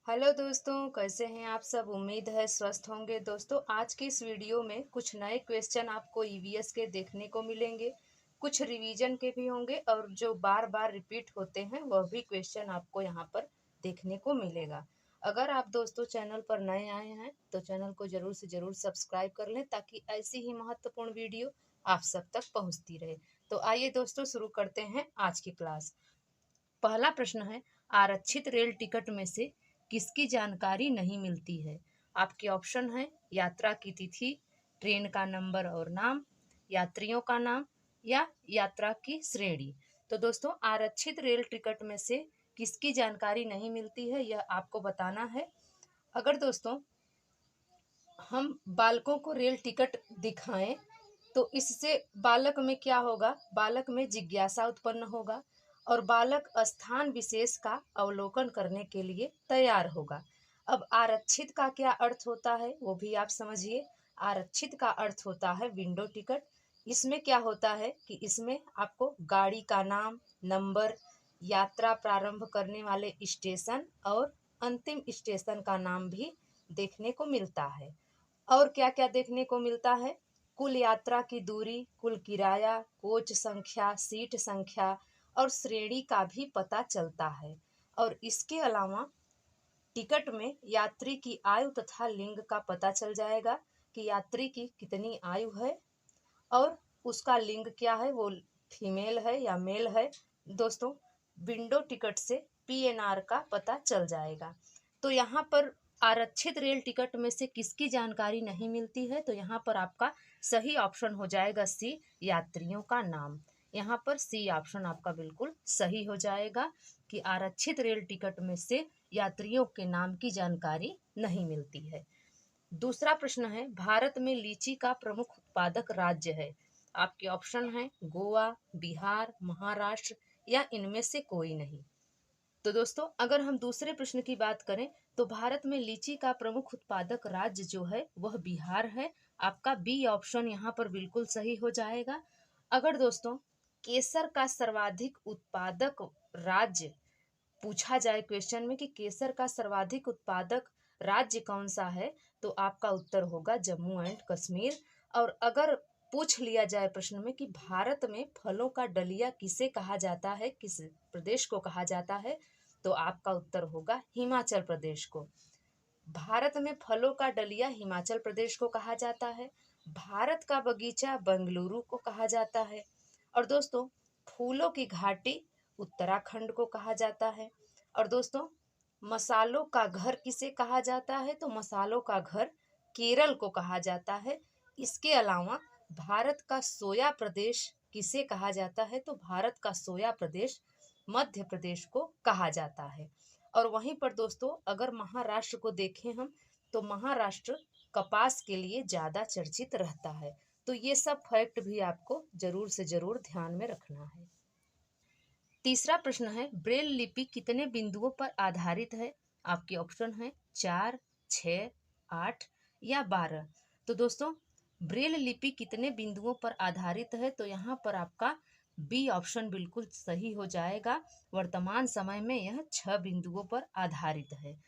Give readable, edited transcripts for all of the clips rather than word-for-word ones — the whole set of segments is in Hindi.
हेलो दोस्तों, कैसे हैं आप सब। उम्मीद है स्वस्थ होंगे। दोस्तों, आज की इस वीडियो में कुछ नए क्वेश्चन आपको ईवीएस के देखने को मिलेंगे, कुछ रिवीजन के भी होंगे और जो बार बार रिपीट होते हैं वह भी क्वेश्चन आपको यहाँ पर देखने को मिलेगा। अगर आप दोस्तों चैनल पर नए आए हैं तो चैनल को जरूर से जरूर सब्सक्राइब कर लें ताकि ऐसी ही महत्वपूर्ण वीडियो आप सब तक पहुँचती रहे। तो आइए दोस्तों शुरू करते हैं आज की क्लास। पहला प्रश्न है, आरक्षित रेल टिकट में से किसकी जानकारी नहीं मिलती है। आपके ऑप्शन है यात्रा की तिथि, ट्रेन का नंबर और नाम, यात्रियों का नाम या यात्रा की श्रेणी। तो दोस्तों, आरक्षित रेल टिकट में से किसकी जानकारी नहीं मिलती है यह आपको बताना है। अगर दोस्तों हम बालकों को रेल टिकट दिखाएं तो इससे बालक में क्या होगा, बालक में जिज्ञासा उत्पन्न होगा और बालक स्थान विशेष का अवलोकन करने के लिए तैयार होगा। अब आरक्षित का क्या अर्थ होता है वो भी आप समझिए। आरक्षित का अर्थ होता है विंडो टिकट। इसमें क्या होता है कि इसमें आपको गाड़ी का नाम, नंबर, यात्रा प्रारंभ करने वाले स्टेशन और अंतिम स्टेशन का नाम भी देखने को मिलता है। और क्या क्या देखने को मिलता है, कुल यात्रा की दूरी, कुल किराया, कोच संख्या, सीट संख्या और श्रेणी का भी पता चलता है। और इसके अलावा टिकट में यात्री की आयु तथा लिंग का पता चल जाएगा कि यात्री की कितनी आयु है और उसका लिंग क्या है, वो फीमेल है या मेल है। दोस्तों, विंडो टिकट से पीएनआर का पता चल जाएगा। तो यहाँ पर आरक्षित रेल टिकट में से किसकी जानकारी नहीं मिलती है, तो यहाँ पर आपका सही ऑप्शन हो जाएगा सी, यात्रियों का नाम। यहाँ पर सी ऑप्शन आपका बिल्कुल सही हो जाएगा कि आरक्षित रेल टिकट में से यात्रियों के नाम की जानकारी नहीं मिलती है। दूसरा प्रश्न है, भारत में लीची का प्रमुख उत्पादक राज्य है। आपके ऑप्शन है गोवा, बिहार, महाराष्ट्र या इनमें से कोई नहीं। तो दोस्तों, अगर हम दूसरे प्रश्न की बात करें तो भारत में लीची का प्रमुख उत्पादक राज्य जो है वह बिहार है। आपका बी ऑप्शन यहाँ पर बिल्कुल सही हो जाएगा। अगर दोस्तों केसर का सर्वाधिक उत्पादक राज्य पूछा जाए क्वेश्चन में कि केसर का सर्वाधिक उत्पादक राज्य कौन सा है, तो आपका उत्तर होगा जम्मू एंड कश्मीर। और अगर पूछ लिया जाए प्रश्न में कि भारत में फलों का डलिया किसे कहा जाता है, किस प्रदेश को कहा जाता है, तो आपका उत्तर होगा हिमाचल प्रदेश को। भारत में फलों का डलिया हिमाचल प्रदेश को कहा जाता है। भारत का बगीचा बेंगलुरु को कहा जाता है। और दोस्तों, फूलों की घाटी उत्तराखंड को कहा जाता है। और दोस्तों, मसालों का घर किसे कहा जाता है, तो मसालों का घर केरल को कहा जाता है। इसके अलावा भारत का सोया प्रदेश किसे कहा जाता है, तो भारत का सोया प्रदेश मध्य प्रदेश को कहा जाता है। और वहीं पर दोस्तों अगर महाराष्ट्र को देखें हम, तो महाराष्ट्र कपास के लिए ज़्यादा चर्चित रहता है। तो ये सब फैक्ट भी आपको जरूर से जरूर ध्यान में रखना है। तीसरा प्रश्न है, ब्रेल लिपि कितने बिंदुओं पर आधारित है। आपके ऑप्शन है 4, 6, 8 या 12। तो दोस्तों, ब्रेल लिपि कितने बिंदुओं पर आधारित है, तो यहाँ पर आपका बी ऑप्शन बिल्कुल सही हो जाएगा। वर्तमान समय में यह 6 बिंदुओं पर आधारित है।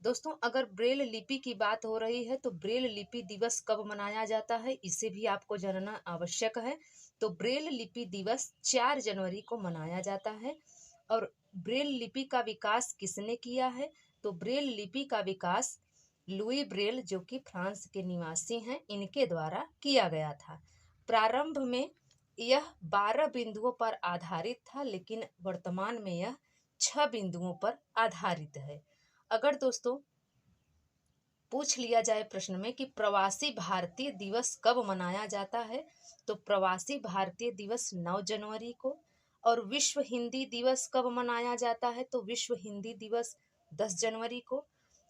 दोस्तों, अगर ब्रेल लिपि की बात हो रही है तो ब्रेल लिपि दिवस कब मनाया जाता है, इसे भी आपको जानना आवश्यक है। तो ब्रेल लिपि दिवस 4 जनवरी को मनाया जाता है। और ब्रेल लिपि का विकास किसने किया है, तो ब्रेल लिपि का विकास लुई ब्रेल जो कि फ्रांस के निवासी हैं, इनके द्वारा किया गया था। प्रारंभ में यह 12 बिंदुओं पर आधारित था, लेकिन वर्तमान में यह 6 बिंदुओं पर आधारित है। अगर दोस्तों पूछ लिया जाए प्रश्न में कि प्रवासी भारतीय दिवस कब मनाया जाता है, तो प्रवासी भारतीय दिवस 9 जनवरी को। और विश्व हिंदी दिवस कब मनाया जाता है, तो विश्व हिंदी दिवस 10 जनवरी को।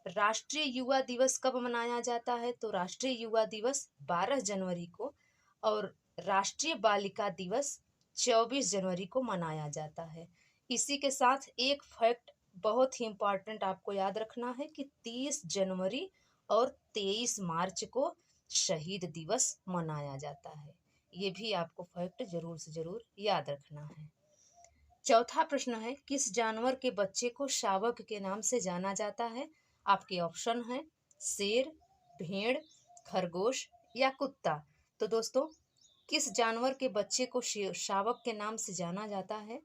राष्ट्रीय युवा दिवस कब मनाया जाता है, तो राष्ट्रीय युवा दिवस 12 जनवरी को। और राष्ट्रीय बालिका दिवस 24 जनवरी को मनाया जाता है। इसी के साथ एक फैक्ट बहुत ही इम्पॉर्टेंट आपको याद रखना है कि 30 जनवरी और 23 मार्च को शहीद दिवस मनाया जाता है। ये भी आपको फैक्ट जरूर से जरूर याद रखना है। चौथा प्रश्न है, किस जानवर के बच्चे को शावक के नाम से जाना जाता है। आपके ऑप्शन हैं शेर, भेड़, खरगोश या कुत्ता। तो दोस्तों किस जानवर के बच्चे को शावक के नाम से जाना जाता है?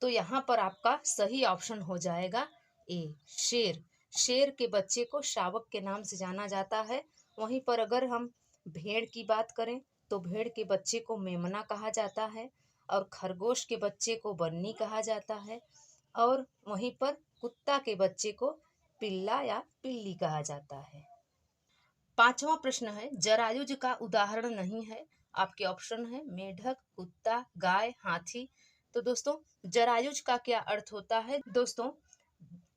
तो यहाँ पर आपका सही ऑप्शन हो जाएगा ए, शेर। शेर के बच्चे को शावक के नाम से जाना जाता है। वहीं पर अगर हम भेड़ की बात करें तो भेड़ के बच्चे को मेमना कहा जाता है और खरगोश के बच्चे को बन्नी कहा जाता है और वहीं पर कुत्ता के बच्चे को पिल्ला या पिल्ली कहा जाता है। पांचवा प्रश्न है जरायुज का उदाहरण नहीं है। आपके ऑप्शन है मेढक, कुत्ता, गाय, हाथी। तो दोस्तों जरायुज का क्या अर्थ होता है? दोस्तों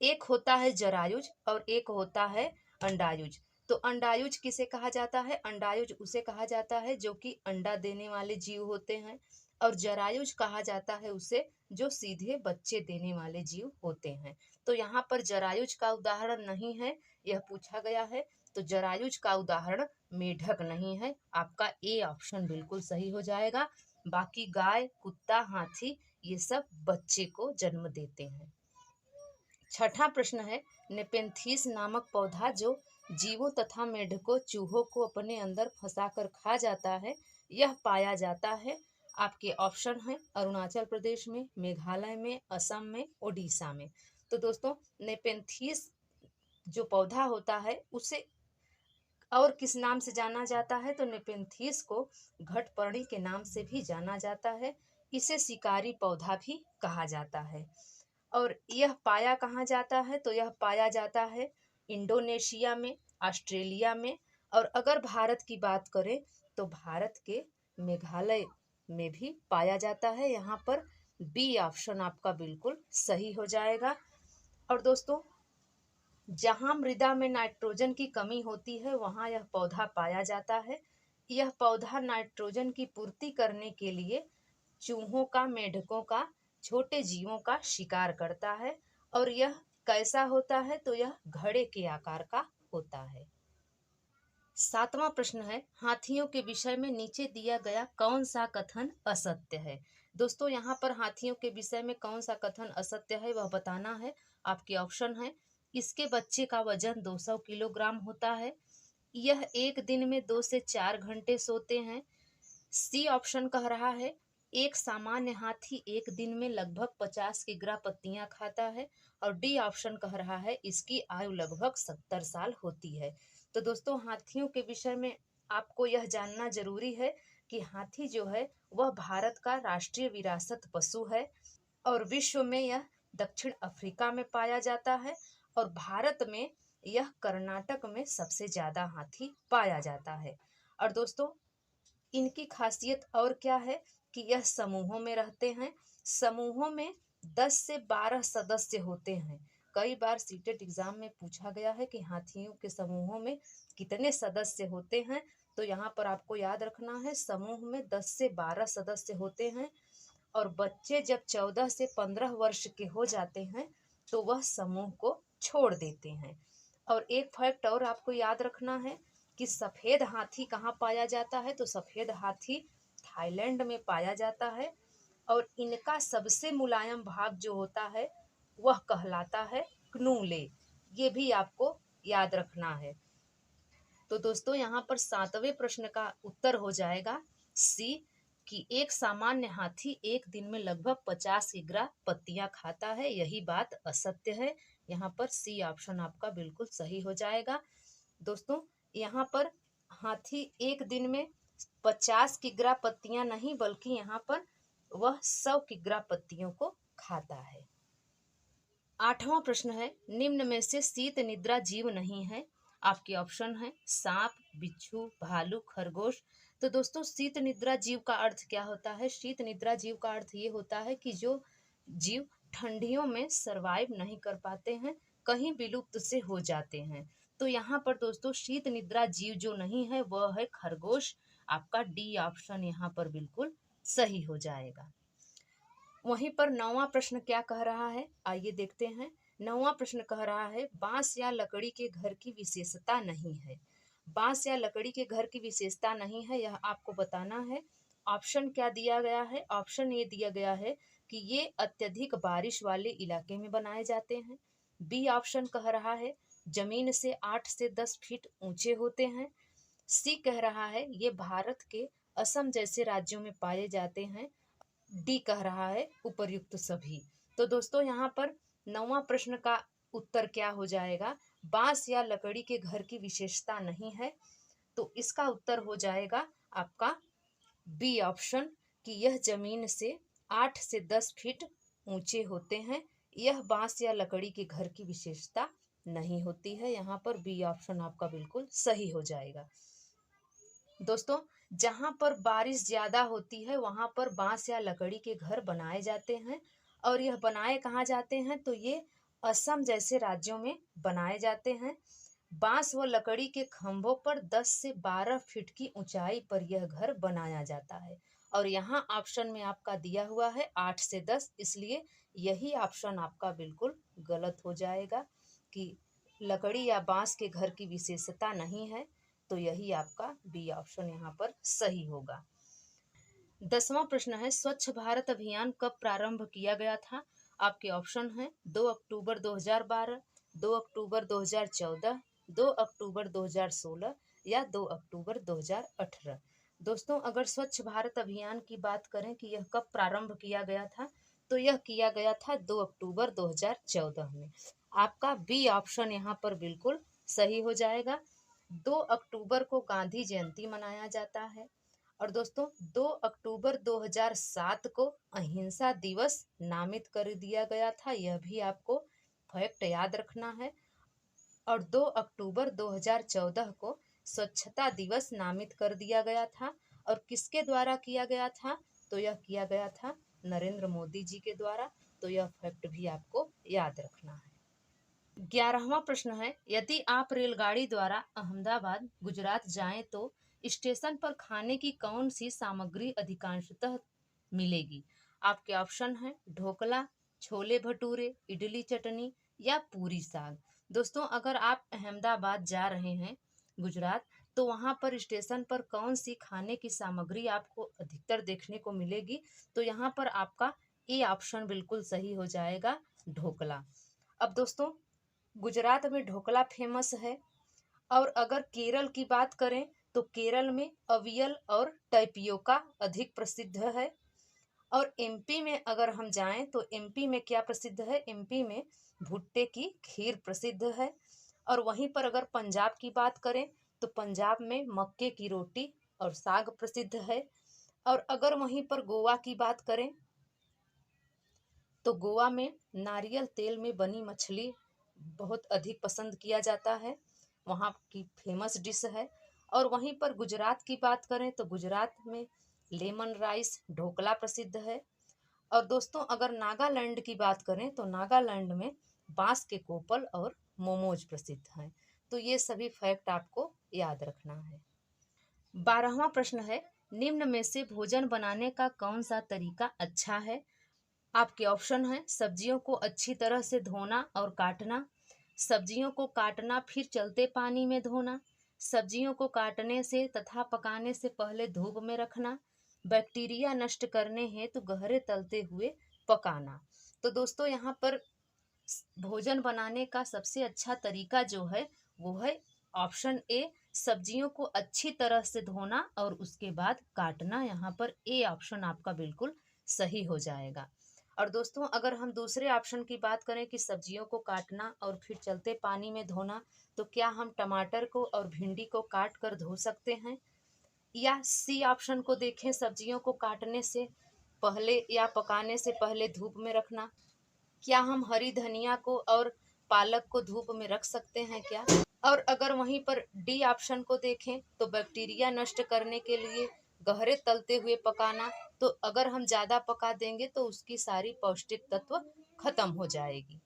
एक होता है जरायुज और एक होता है अंडायुज। तो अंडायुज किसे कहा जाता है? अंडायुज उसे कहा जाता है जो कि अंडा देने वाले जीव होते हैं और जरायुज कहा जाता है उसे जो सीधे बच्चे देने वाले जीव होते हैं। तो यहाँ पर जरायुज का उदाहरण नहीं है, यह पूछा गया है। तो जरायुज का उदाहरण मेढक नहीं है। आपका ए ऑप्शन बिल्कुल सही हो जाएगा। बाकी गाय, कुत्ता, हाथी ये सब बच्चे को जन्म देते हैं। छठा प्रश्न है नेपेंथीस नामक पौधा जो जीवों तथा मेढकों, चूहों को अपने अंदर फंसाकर खा जाता है, यह पाया जाता है। आपके ऑप्शन है अरुणाचल प्रदेश में, मेघालय में, असम में, ओडिशा में। तो दोस्तों नेपेंथीस जो पौधा होता है उसे और किस नाम से जाना जाता है? तो नेपेंथीस को घटपर्णी के नाम से भी जाना जाता है। इसे शिकारी पौधा भी कहा जाता है। और यह पाया कहाँ जाता है? तो यह पाया जाता है इंडोनेशिया में, ऑस्ट्रेलिया में और अगर भारत की बात करें तो भारत के मेघालय में भी पाया जाता है। यहाँ पर बी ऑप्शन आपका बिल्कुल सही हो जाएगा। और दोस्तों जहाँ मृदा में नाइट्रोजन की कमी होती है वहाँ यह पौधा पाया जाता है। यह पौधा नाइट्रोजन की पूर्ति करने के लिए चूहों का, मेढकों का, छोटे जीवों का शिकार करता है और यह कैसा होता है? तो यह घड़े के आकार का होता है। सातवां प्रश्न है हाथियों के विषय में नीचे दिया गया कौन सा कथन असत्य है? दोस्तों यहाँ पर हाथियों के विषय में कौन सा कथन असत्य है वह बताना है। आपके ऑप्शन है इसके बच्चे का वजन 200 किलोग्राम होता है, यह एक दिन में 2 से 4 घंटे सोते हैं, सी ऑप्शन कह रहा है एक सामान्य हाथी एक दिन में लगभग 50 किग्रा पत्तियां खाता है और डी ऑप्शन कह रहा है इसकी आयु लगभग 70 साल होती है। तो दोस्तों हाथियों के विषय में आपको यह जानना जरूरी है कि हाथी जो है वह भारत का राष्ट्रीय विरासत पशु है और विश्व में यह दक्षिण अफ्रीका में पाया जाता है और भारत में यह कर्नाटक में सबसे ज्यादा हाथी पाया जाता है। और दोस्तों इनकी खासियत और क्या है कि यह समूहों में रहते हैं। समूहों में 10 से 12 सदस्य होते हैं। कई बार सीटेट एग्जाम में पूछा गया है कि हाथियों के समूहों में कितने सदस्य होते हैं। तो यहाँ पर आपको याद रखना है समूह में 10 से 12 सदस्य होते हैं और बच्चे जब 14 से 15 वर्ष के हो जाते हैं तो वह समूह को छोड़ देते हैं। और एक फैक्ट और आपको याद रखना है कि सफेद हाथी कहाँ पाया जाता है? तो सफेद हाथी थाईलैंड में पाया जाता है और इनका सबसे मुलायम भाग जो होता है वह कहलाता है क्नूले। ये भी आपको याद रखना है। तो दोस्तों यहाँ पर 7वें प्रश्न का उत्तर हो जाएगा सी कि एक सामान्य हाथी एक दिन में लगभग 50 किग्रा पत्तियां खाता है, यही बात असत्य है। यहाँ पर सी ऑप्शन आपका बिल्कुल सही हो जाएगा। दोस्तों यहाँ पर हाथी एक दिन में 50 किग्रा पत्तियां नहीं बल्कि यहाँ पर वह 100 किग्रा पत्तियों को खाता है। 8वां प्रश्न है निम्न में से शीत निद्रा जीव नहीं है। आपके ऑप्शन है सांप, बिच्छू, भालू, खरगोश। तो दोस्तों शीत निद्रा जीव का अर्थ क्या होता है? शीत निद्रा जीव का अर्थ ये होता है कि जो जीव ठंडियों में सरवाइव नहीं कर पाते हैं, कहीं विलुप्त से हो जाते हैं। तो यहाँ पर दोस्तों शीत निद्रा जीव जो नहीं है वह है खरगोश। आपका डी ऑप्शन यहाँ पर बिल्कुल सही हो जाएगा। वहीं पर 9वां प्रश्न क्या कह रहा है आइए देखते हैं। 9वां प्रश्न कह रहा है बांस या लकड़ी के घर की विशेषता नहीं है। बांस या लकड़ी के घर की विशेषता नहीं है यह आपको बताना है। ऑप्शन क्या दिया गया है? ऑप्शन ये दिया गया है कि ये अत्यधिक बारिश वाले इलाके में बनाए जाते हैं, बी ऑप्शन कह रहा है जमीन से 8 से 10 फीट ऊंचे होते हैं। सी कह रहा है ये भारत के असम जैसे राज्यों में पाए जाते हैं। डी कह रहा है उपर्युक्त सभी। तो दोस्तों यहाँ पर 9वां प्रश्न का उत्तर क्या हो जाएगा? बांस या लकड़ी के घर की विशेषता नहीं है, तो इसका उत्तर हो जाएगा आपका बी ऑप्शन कि यह जमीन से 8 से 10 फीट ऊंचे होते हैं। यह बांस या लकड़ी के घर की विशेषता नहीं होती है। यहाँ पर बी ऑप्शन आपका बिल्कुल सही हो जाएगा। दोस्तों, जहां पर बारिश ज्यादा होती है वहां पर बांस या लकड़ी के घर बनाए जाते हैं, और यह बनाए कहाँ जाते हैं? तो ये असम जैसे राज्यों में बनाए जाते हैं। बांस व लकड़ी के खंभों पर 10 से 12 फीट की ऊंचाई पर यह घर बनाया जाता है। और यहाँ ऑप्शन में आपका दिया हुआ है 8 से 10, इसलिए यही ऑप्शन आपका बिल्कुल गलत हो जाएगा कि लकड़ी या बांस के घर की विशेषता नहीं है। तो यही आपका बी ऑप्शन यहाँ पर सही होगा। 10वां प्रश्न है स्वच्छ भारत अभियान कब प्रारंभ किया गया था? आपके ऑप्शन है 2 अक्टूबर 2012, 2 अक्टूबर 2014, 2 अक्टूबर 2016 या 2 अक्टूबर 2018। दोस्तों, अगर स्वच्छ भारत अभियान की बात करें कि यह कब प्रारंभ किया गया था, तो यह किया गया था 2 अक्टूबर 2014 में। आपका बी ऑप्शन यहाँ पर बिल्कुल सही हो जाएगा। 2 अक्टूबर को गांधी जयंती मनाया जाता है। और दोस्तों, 2 अक्टूबर 2007 को अहिंसा दिवस नामित कर दिया गया था, यह भी आपको फैक्ट याद रखना है। और 2 अक्टूबर 2014 को स्वच्छता दिवस नामित कर दिया गया था। और किसके द्वारा किया गया था? तो यह किया गया था नरेंद्र मोदी जी के द्वारा। तो यह फैक्ट भी आपको याद रखना है। 11वां प्रश्न है यदि आप रेलगाड़ी द्वारा अहमदाबाद गुजरात जाएं तो स्टेशन पर खाने की कौन सी सामग्री अधिकांशतः मिलेगी? आपके ऑप्शन है ढोकला, छोले भटूरे, इडली चटनी या पूरी साग। दोस्तों, अगर आप अहमदाबाद जा रहे हैं गुजरात, तो वहां पर स्टेशन पर कौन सी खाने की सामग्री आपको अधिकतर देखने को मिलेगी? तो यहाँ पर आपका ए ऑप्शन बिल्कुल सही हो जाएगा, ढोकला। अब दोस्तों, गुजरात में ढोकला फेमस है। और अगर केरल की बात करें तो केरल में अवियल और टैपियोका अधिक प्रसिद्ध है। और एमपी में अगर हम जाएं तो एमपी में क्या प्रसिद्ध है? एमपी में भुट्टे की खीर प्रसिद्ध है। और वहीं पर अगर पंजाब की बात करें तो पंजाब में मक्के की रोटी और साग प्रसिद्ध है। और अगर वहीं पर गोवा की बात करें तो गोवा में नारियल तेल में बनी मछली बहुत अधिक पसंद किया जाता है, वहाँ की फेमस डिश है। और वहीं पर गुजरात की बात करें तो गुजरात में लेमन राइस ढोकला प्रसिद्ध है। और दोस्तों, अगर नागालैंड की बात करें तो नागालैंड में बांस के कोपल और मोमोज प्रसिद्ध हैं। तो ये सभी फैक्ट आपको याद रखना है। 12वां प्रश्न है निम्न में से भोजन बनाने का कौन सा तरीका अच्छा है? आपके ऑप्शन है सब्जियों को अच्छी तरह से धोना और काटना, सब्जियों को काटना फिर चलते पानी में धोना, सब्जियों को काटने से तथा पकाने से पहले धूप में रखना, बैक्टीरिया नष्ट करने हेतु गहरे तलते हुए पकाना। तो दोस्तों, यहाँ पर भोजन बनाने का सबसे अच्छा तरीका जो है वो है ऑप्शन ए, सब्जियों को अच्छी तरह से धोना और उसके बाद काटना। यहाँ पर ए ऑप्शन आपका बिल्कुल सही हो जाएगा। और दोस्तों, अगर हम दूसरे ऑप्शन की बात करें कि सब्जियों को काटना और फिर चलते पानी में धोना, तो क्या हम टमाटर को और भिंडी को काट कर धो सकते हैं? या सी ऑप्शन को देखें, सब्जियों को काटने से पहले या पकाने से पहले धूप में रखना, क्या हम हरी धनिया को और पालक को धूप में रख सकते हैं क्या? और अगर वहीं पर डी ऑप्शन को देखें तो बैक्टीरिया नष्ट करने के लिए गहरे तलते हुए पकाना, तो अगर हम ज़्यादा पका देंगे तो उसकी सारी पौष्टिक तत्व खत्म हो जाएगी।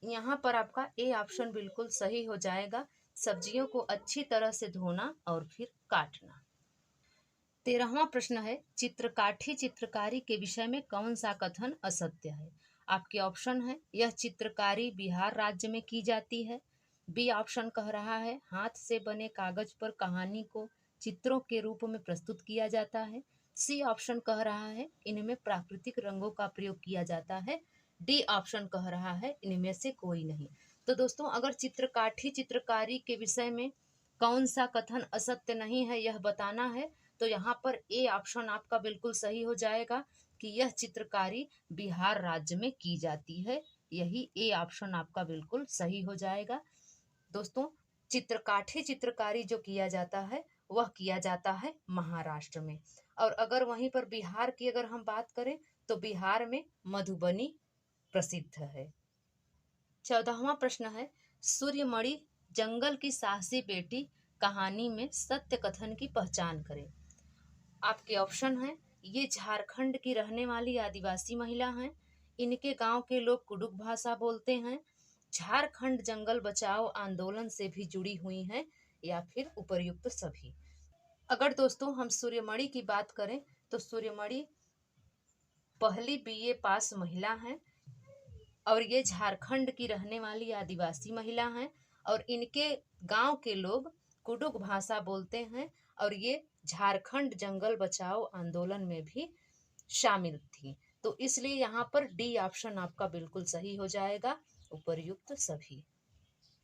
यहाँ पर आपका ए ऑप्शन बिल्कुल सही हो जाएगा, सब्जियों को अच्छी तरह से धोना और फिर काटना। 13वां प्रश्न है चित्रकाठी चित्रकारी के विषय में कौन सा कथन असत्य है? आपके ऑप्शन है यह चित्रकारी बिहार राज्य में की जाती है, बी ऑप्शन कह रहा है हाथ से बने कागज पर कहानी को चित्रों के रूप में प्रस्तुत किया जाता है, सी ऑप्शन कह रहा है इनमें प्राकृतिक रंगों का प्रयोग किया जाता है, डी ऑप्शन कह रहा है इनमें से कोई नहीं। तो दोस्तों अगर चित्रकाठी चित्रकारी के विषय में कौन सा कथन असत्य नहीं है यह बताना है, तो यहाँ पर ए ऑप्शन आपका बिल्कुल सही हो जाएगा कि यह चित्रकारी बिहार राज्य में की जाती है। यही ए ऑप्शन आपका बिल्कुल सही हो जाएगा। दोस्तों चित्रकाठी चित्रकारी जो किया जाता है वह किया जाता है महाराष्ट्र में। और अगर वहीं पर बिहार की अगर हम बात करें तो बिहार में मधुबनी प्रसिद्ध है। 14वां प्रश्न है, सूर्यमणि जंगल की साहसी बेटी कहानी में सत्य कथन की पहचान करें। आपके ऑप्शन है, ये झारखंड की रहने वाली आदिवासी महिला हैं, इनके गांव के लोग कुडुख भाषा बोलते हैं, झारखंड जंगल बचाओ आंदोलन से भी जुड़ी हुई हैं, या फिर उपर्युक्त सभी। अगर दोस्तों हम सूर्यमणि की बात करें तो सूर्यमणि पहली बीए पास महिला हैं और ये झारखंड की रहने वाली आदिवासी महिला हैं और इनके गांव के लोग कुडुख भाषा बोलते हैं और ये झारखंड जंगल बचाओ आंदोलन में भी शामिल थी। तो इसलिए यहाँ पर डी ऑप्शन आपका बिल्कुल सही हो जाएगा, उपर्युक्त सभी।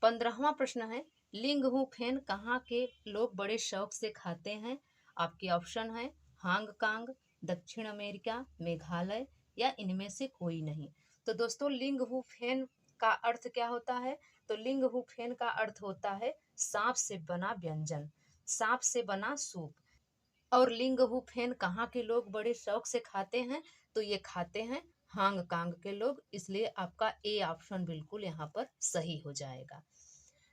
15वां प्रश्न है, लिंग हु फेन कहाँ के लोग बड़े शौक से खाते हैं। आपके ऑप्शन है हांगकांग, दक्षिण अमेरिका, मेघालय या इनमें से कोई नहीं। तो दोस्तों लिंग हु फेन का अर्थ क्या होता है, तो लिंग हु फेन का अर्थ होता है सांप से बना व्यंजन, सांप से बना सूप। और लिंग हु फेन कहाँ के लोग बड़े शौक से खाते हैं, तो ये खाते हैं हांगकांग के लोग, इसलिए आपका ए ऑप्शन बिल्कुल यहाँ पर सही हो जाएगा।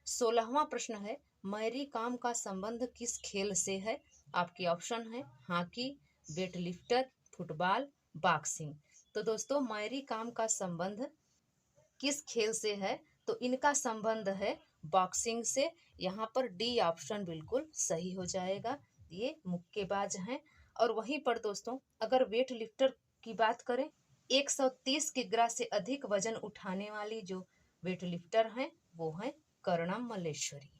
16वां प्रश्न है, मैरी कॉम का संबंध किस खेल से है। आपके ऑप्शन है हॉकी, वेटलिफ्टर, फुटबॉल, बॉक्सिंग। तो दोस्तों मैरी कॉम का संबंध किस खेल से है, तो इनका संबंध है बॉक्सिंग से। यहाँ पर डी ऑप्शन बिल्कुल सही हो जाएगा, ये मुक्केबाज हैं। और वहीं पर दोस्तों अगर वेट लिफ्टर की बात करें, 130 किग्रा से अधिक वजन उठाने वाली जो वेट लिफ्टर हैं वो हैं कर्णम मल्लेश्वरी।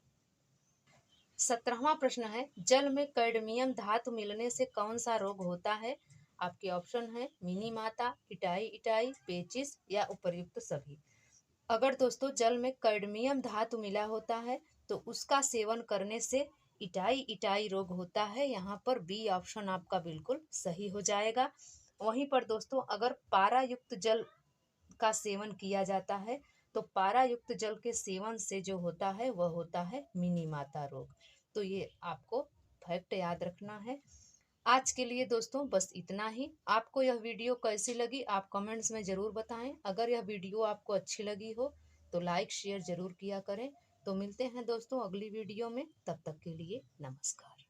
17वां प्रश्न है, जल में कैडमियम धातु मिलने से कौन सा रोग होता है। आपके ऑप्शन है मिनी माता, इटाई इटाई, पेचिस या उपर्युक्त सभी। अगर दोस्तों जल में कैडमियम धातु मिला होता है तो उसका सेवन करने से इटाई इटाई रोग होता है। यहाँ पर बी ऑप्शन आपका बिल्कुल सही हो जाएगा। वहीं पर दोस्तों अगर पारा युक्त जल का सेवन किया जाता है तो पारा युक्त जल के सेवन से जो होता है वह होता है मिनी माता रोग। तो ये आपको फैक्ट याद रखना है। आज के लिए दोस्तों बस इतना ही। आपको यह वीडियो कैसी लगी आप कमेंट्स में ज़रूर बताएं। अगर यह वीडियो आपको अच्छी लगी हो तो लाइक शेयर ज़रूर किया करें। तो मिलते हैं दोस्तों अगली वीडियो में, तब तक के लिए नमस्कार।